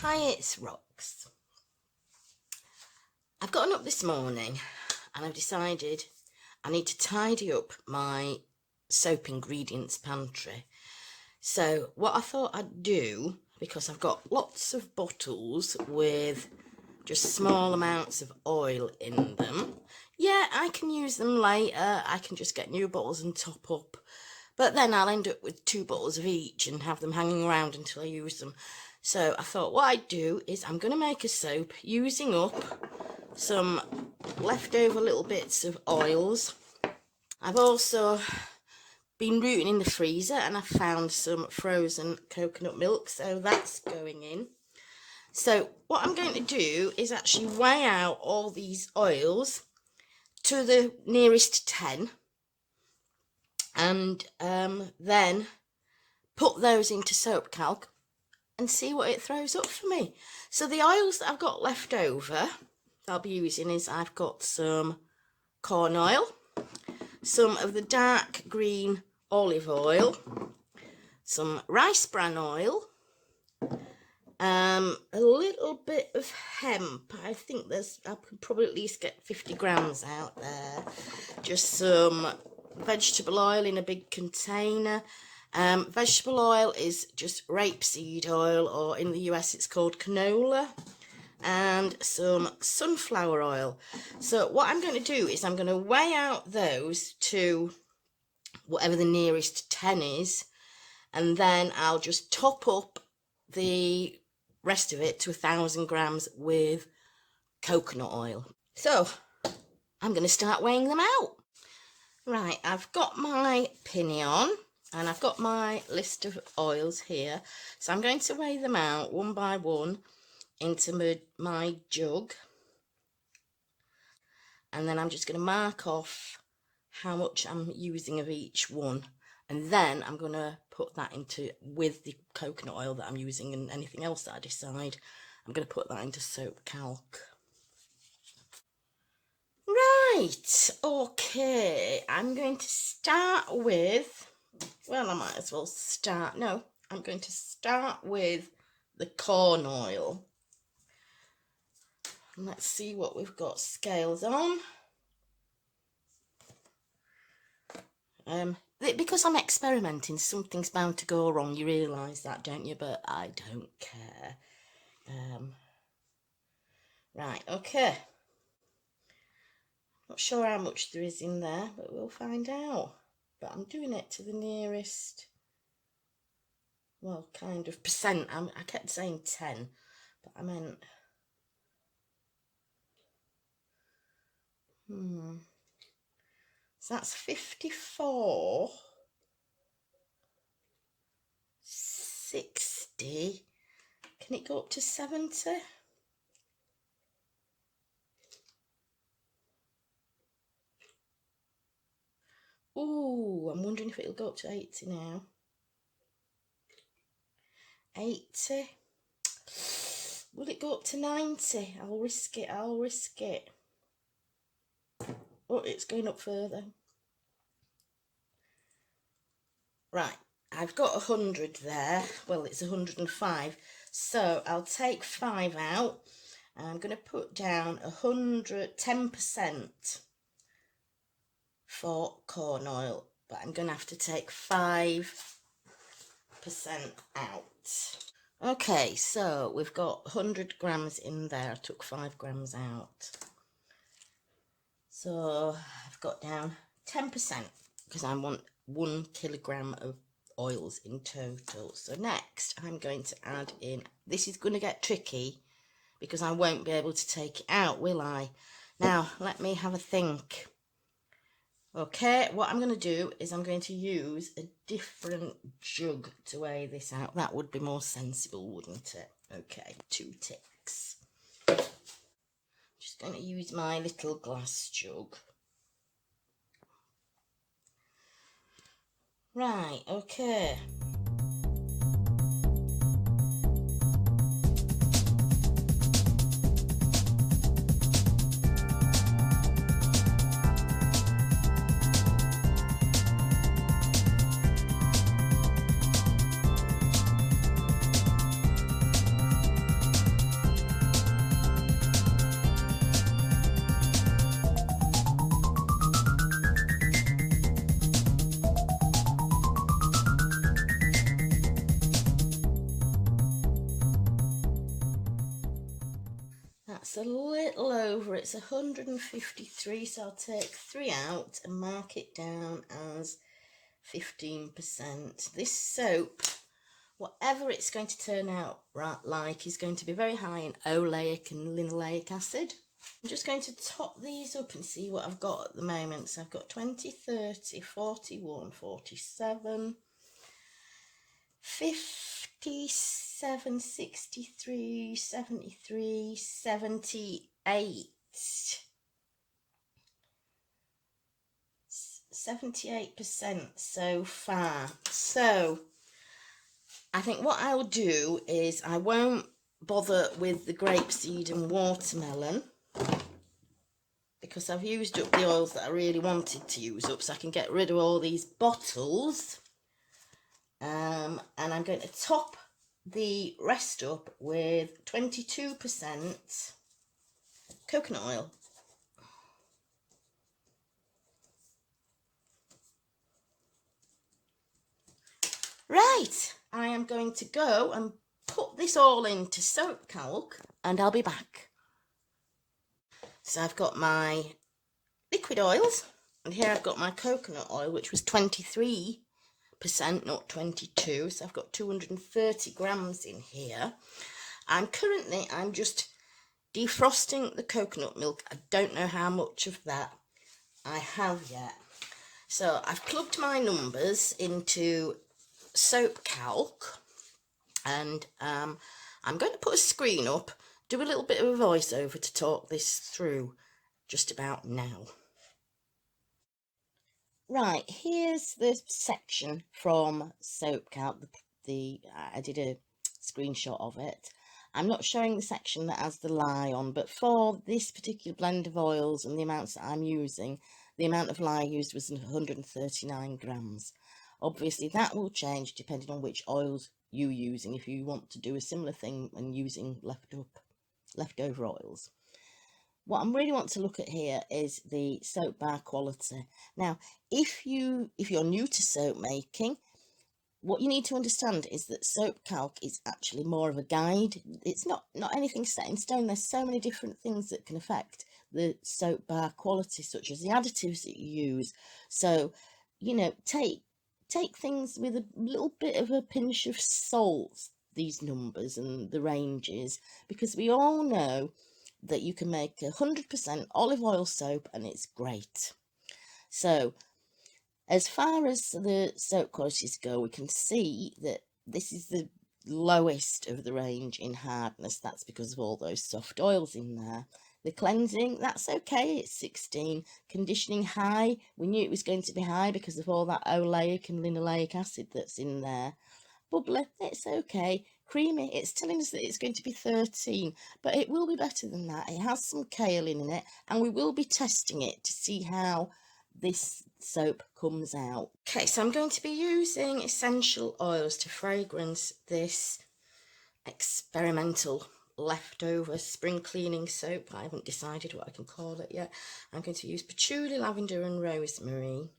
Hi, it's Rox. I've gotten up this morning and I've decided I need to tidy up my soap ingredients pantry. So what I thought I'd do, because I've got lots of bottles with just small amounts of oil in them. Yeah, I can use them later. I can just get new bottles and top up. But then I'll end up with 2 bottles of each and have them hanging around until I use them. So I thought what I'd do is I'm going to make a soap using up some leftover little bits of oils. I've also been rooting in the freezer and I found some frozen coconut milk, so that's going in. So what I'm going to do is actually weigh out all these oils to the nearest 10 and then put those into SoapCalc and see what it throws up for me. So the oils that I've got left over that I'll be using is I've got some corn oil, some of the dark green olive oil, some rice bran oil, a little bit of hemp. I think I could probably at least get 50 grams out there. Just some vegetable oil in a big container. Vegetable oil is just rapeseed oil, or in the US it's called canola, and some sunflower oil. So what I'm going to do is I'm going to weigh out those to whatever the nearest 10 is, and then I'll just top up the rest of it to 1,000 grams with coconut oil. So I'm going to start weighing them out. Right, I've got my pinny on and I've got my list of oils here. So I'm going to weigh them out one by one into my jug. And then I'm just going to mark off how much I'm using of each one. And then I'm going to put that into, with the coconut oil that I'm using and anything else that I decide, I'm going to put that into SoapCalc. Right, okay, I'm going to start with, well, I might as well start, no, I'm going to start with the corn oil. Let's see what we've got scales on. Because I'm experimenting, something's bound to go wrong. You realise that, don't you? But I don't care. Right, okay. Not sure how much there is in there, but we'll find out. But I'm doing it to the nearest, well, kind of percent. I kept saying 10, but I meant... So that's 54, 60, can it go up to 70? Ooh, I'm wondering if it'll go up to 80 now. 80. Will it go up to 90? I'll risk it, I'll risk it. Oh, it's going up further. Right, I've got 100 there. Well, it's 105. So I'll take 5 out. And I'm going to put down 10% for corn oil. But I'm going to have to take 5% out. Okay, so we've got 100 grams in there. I took 5 grams out. So I've got down 10% because I want 1 kilogram of oils in total. So next I'm going to add in, this is going to get tricky because I won't be able to take it out, will I? Now let me have a think. Okay, what I'm going to do is I'm going to use a different jug to weigh this out. That would be more sensible, wouldn't it? Okay, 2 ticks. Just going to use my little glass jug. Right, okay. that's a little over. It's 153, so I'll take 3 out and mark it down as 15%. This soap, whatever it's going to turn out like, is going to be very high in oleic and linoleic acid. I'm just going to top these up and see what I've got at the moment. So I've got 20, 30, 41, 47, 57, 63, 73, 78. 78% so far. So I think what I'll do is I won't bother with the grapeseed and watermelon because I've used up the oils that I really wanted to use up, so I can get rid of all these bottles. And I'm going to top the rest up with 22% coconut oil. Right, I am going to go and put this all into SoapCalc and I'll be back. So I've got my liquid oils, and here I've got my coconut oil, which was 23%, not 22, so I've got 230 grams in here. I'm just defrosting the coconut milk. I don't know how much of that I have yet. So I've plugged my numbers into SoapCalc, and I'm going to put a screen up, do a little bit of a voiceover to talk this through just about now. Right, here's the section from SoapCalc. I did a screenshot of it. I'm not showing the section that has the lye on, but for this particular blend of oils and the amounts that I'm using, the amount of lye used was 139 grams. Obviously, that will change depending on which oils you're using, if you want to do a similar thing and using leftover oils. What I really want to look at here is the soap bar quality. Now, if you're new to soap making, what you need to understand is that SoapCalc is actually more of a guide. It's not anything set in stone. There's so many different things that can affect the soap bar quality, such as the additives that you use. So, you know, take things with a little bit of a pinch of salt, these numbers and the ranges, because we all know that you can make 100% olive oil soap and it's great. So as far as the soap qualities go, we can see that this is the lowest of the range in hardness. That's because of all those soft oils in there. The cleansing, that's okay, it's 16. Conditioning, high. We knew it was going to be high because of all that oleic and linoleic acid that's in there. Bubbly, it's okay. Creamy, it's telling us that it's going to be 13, but it will be better than that. It has some kaolin in it, and we will be testing it to see how this soap comes out. Okay, so I'm going to be using essential oils to fragrance this experimental leftover spring cleaning soap. I haven't decided what I can call it yet. I'm going to use patchouli, lavender and rosemary.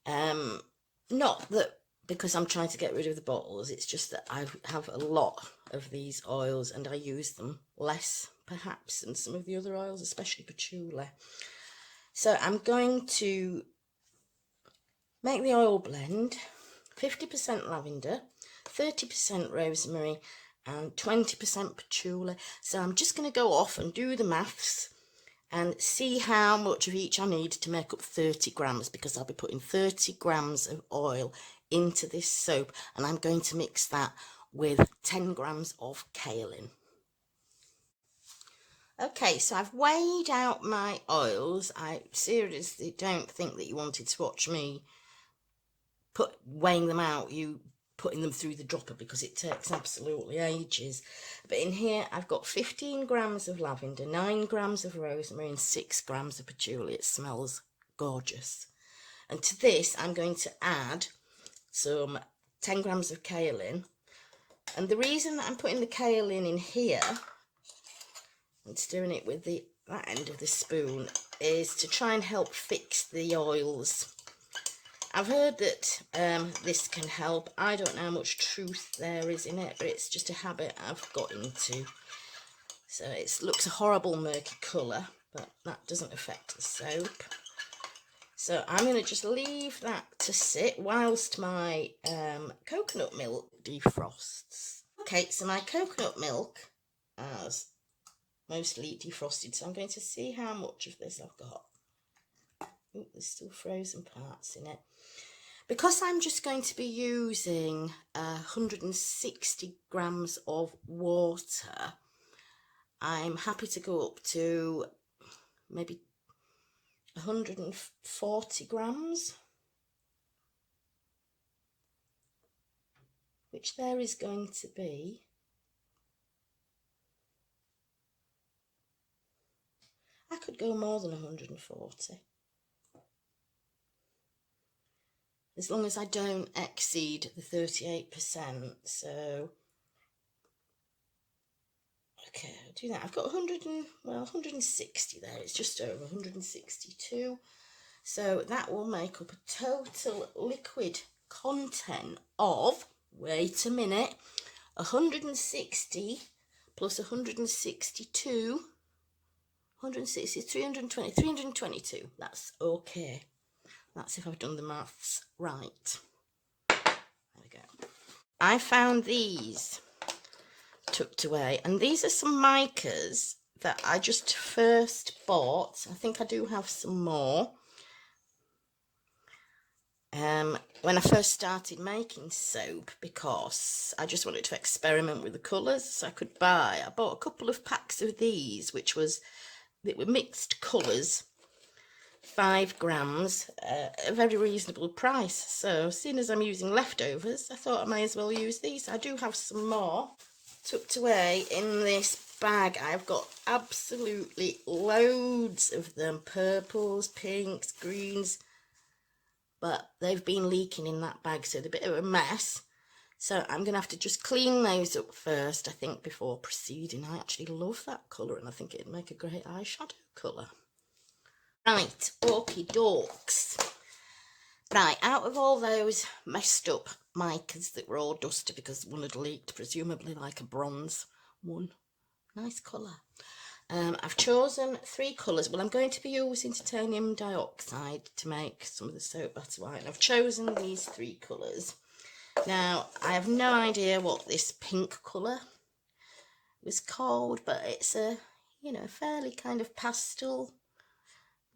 Not that because I'm trying to get rid of the bottles, it's just that I have a lot of these oils and I use them less perhaps than some of the other oils, especially patchouli. So I'm going to make the oil blend 50% lavender, 30% rosemary and 20% patchouli. So I'm just going to go off and do the maths and see how much of each I need to make up 30 grams, because I'll be putting 30 grams of oil into this soap, and I'm going to mix that with 10 grams of kaolin. Okay, so I've weighed out my oils. I seriously don't think that you wanted to watch me weighing them out, you putting them through the dropper, because it takes absolutely ages. But in here I've got 15 grams of lavender, 9 grams of rosemary and 6 grams of patchouli. It smells gorgeous. And to this I'm going to add some 10 grams of kaolin. And the reason that I'm putting the kaolin in here and stirring it with that end of the spoon is to try and help fix the oils. I've heard that this can help. I don't know how much truth there is in it, but it's just a habit I've got into. So it looks a horrible murky colour, but that doesn't affect the soap. So I'm going to just leave that to sit whilst my coconut milk defrosts. Okay, so my coconut milk has mostly defrosted, so I'm going to see how much of this I've got. Oh, there's still frozen parts in it. Because I'm just going to be using 160 grams of water, I'm happy to go up to maybe 140 grams, which there is going to be. I could go more than 140. As long as I don't exceed the 38%, so okay, I'll do that. I've got 160 there, it's just over 162, so that will make up a total liquid content of, wait a minute, 160 plus 162, 160, 320, 322, that's okay. That's if I've done the maths right. There we go. I found these tucked away, and these are some micas that I just first bought. I think I do have some more. When I first started making soap, because I just wanted to experiment with the colours, so I bought a couple of packs of these, they were mixed colours. 5 grams, a very reasonable price. So seeing as I'm using leftovers, I thought I may as well use these. I do have some more tucked away in this bag. I've got absolutely loads of them, purples, pinks, greens, but they've been leaking in that bag, so they're a bit of a mess. So I'm going to have to just clean those up first, I think, before proceeding. I actually love that colour, and I think it'd make a great eyeshadow colour. Right, okie dokes. Right, out of all those messed up micas that were all dusty because one had leaked, presumably like a bronze one. Nice colour. I've chosen 3 colours. Well, I'm going to be using titanium dioxide to make some of the soap batter white. And I've chosen these 3 colours. Now, I have no idea what this pink colour was called, but it's a, you know, fairly kind of pastel.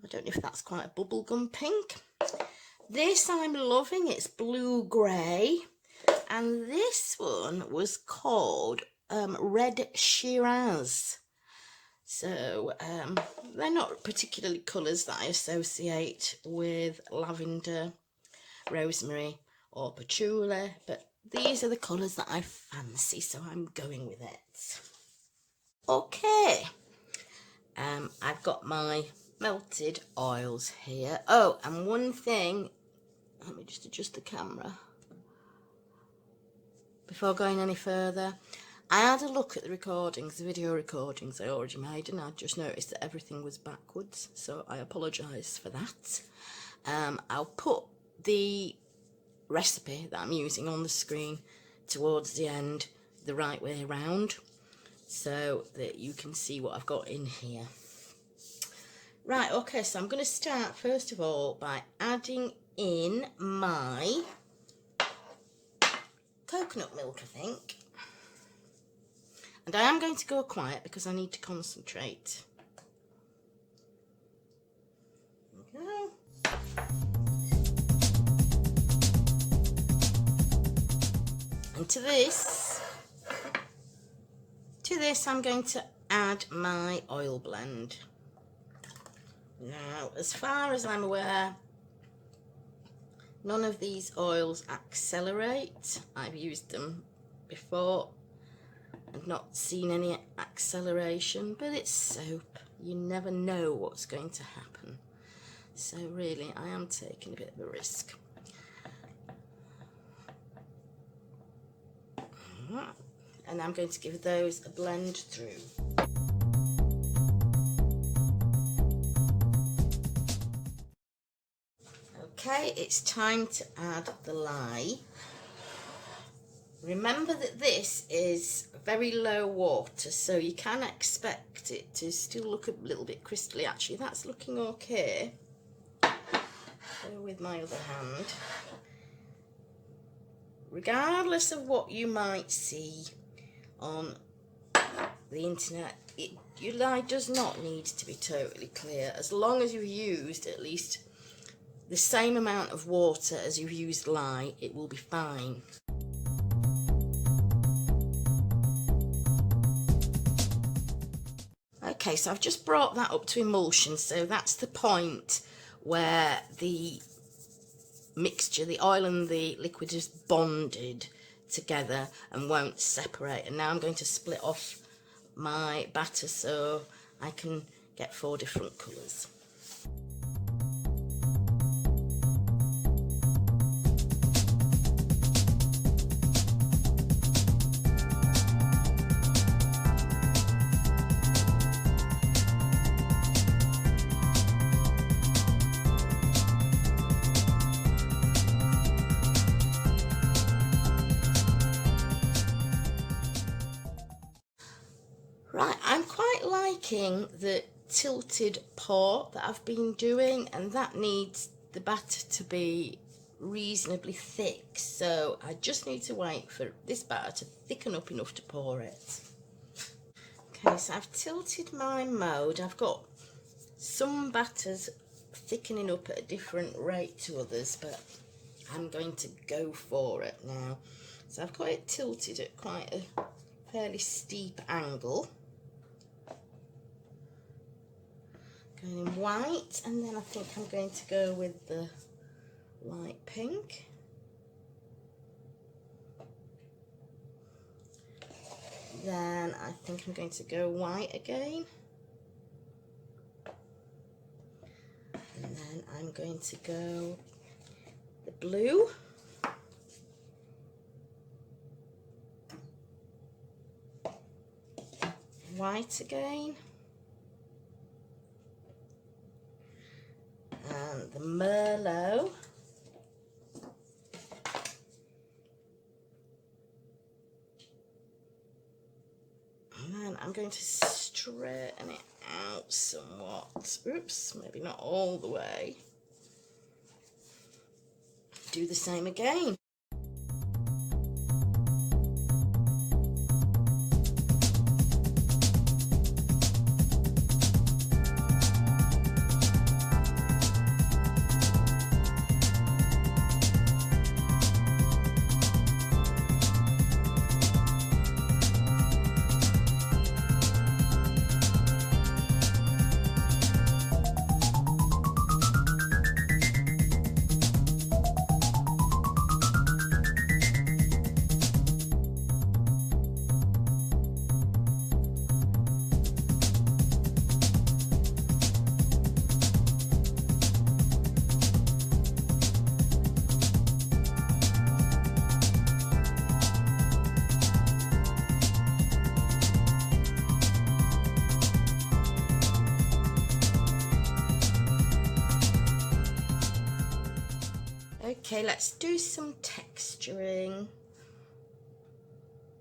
I don't know if that's quite a bubblegum pink. This I'm loving, it's blue grey, and this one was called Red Shiraz. So they're not particularly colours that I associate with lavender, rosemary or patchouli, but these are the colours that I fancy, so I'm going with it. Okay, I've got my melted oils here. Oh, and one thing, let me just adjust the camera before going any further. I had a look at the recordings, the video recordings I already made, and I just noticed that everything was backwards, so I apologise for that. I'll put the recipe that I'm using on the screen towards the end the right way around so that you can see what I've got in here. Right, okay, so I'm going to start first of all by adding in my coconut milk, I think. And I am going to go quiet because I need to concentrate. There we go. And to this I'm going to add my oil blend. Now, as far as I'm aware, none of these oils accelerate. I've used them before and not seen any acceleration, but it's soap. You never know what's going to happen. So really, I am taking a bit of a risk. And I'm going to give those a blend through. Okay, it's time to add the lye. Remember that this is very low water, so you can expect it to still look a little bit crystally. Actually, that's looking okay. Go with my other hand. Regardless of what you might see on the internet, your lye does not need to be totally clear. As long as you've used at least the same amount of water as you've used lye, it will be fine. Okay, so I've just brought that up to emulsion, so that's the point where the mixture, the oil and the liquid, is bonded together and won't separate. And now I'm going to split off my batter so I can get 4 different colours. Right, I'm quite liking the tilted pour that I've been doing, and that needs the batter to be reasonably thick, so I just need to wait for this batter to thicken up enough to pour it. Okay, so I've tilted my mode. I've got some batters thickening up at a different rate to others, but I'm going to go for it now. So I've got it tilted at quite a fairly steep angle. Going in white, and then I think I'm going to go with the light pink. Then I think I'm going to go white again. And then I'm going to go the blue. White again. And the Merlot. And then I'm going to straighten it out somewhat. Oops, maybe not all the way. Do the same again. Okay, let's do some texturing.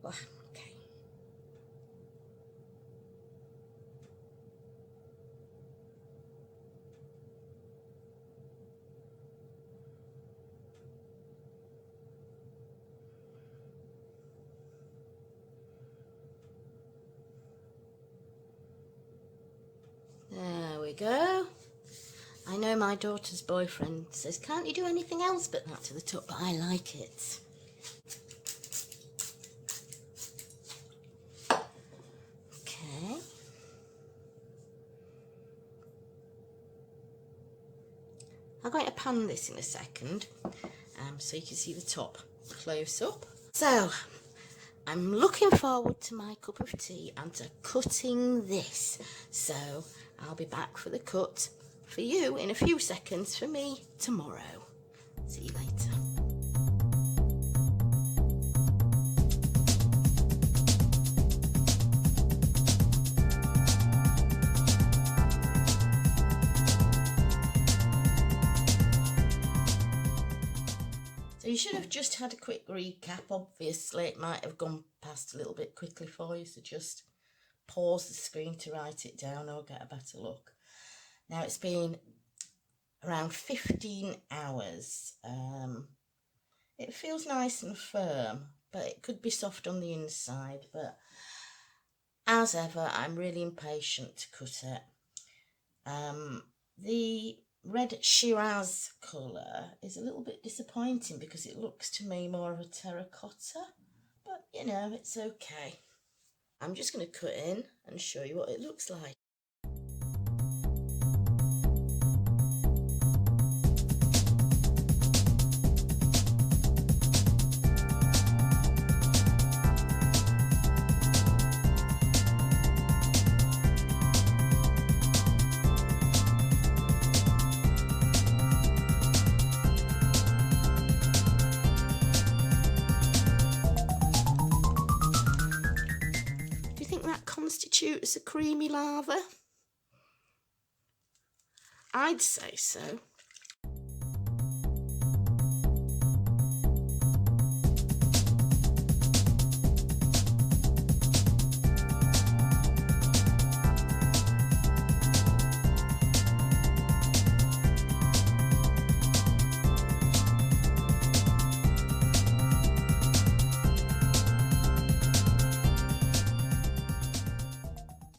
Oh, okay. There we go. I know my daughter's boyfriend says, can't you do anything else but that to the top? But I like it. Okay. I'm going to pan this in a second so you can see the top close up. So, I'm looking forward to my cup of tea and to cutting this. So, I'll be back for the cut for you in a few seconds, for me tomorrow. See you later. So So you should have just had a quick recap. Obviously, it might have gone past a little bit quickly for you, so just pause the screen to write it down or get a better look. Now, it's been around 15 hours. It feels nice and firm, but it could be soft on the inside. But as ever, I'm really impatient to cut it. The red Shiraz colour is a little bit disappointing because it looks to me more of a terracotta, but you know, it's okay. I'm just going to cut in and show you what it looks like. Constitutes a creamy lather? I'd say so.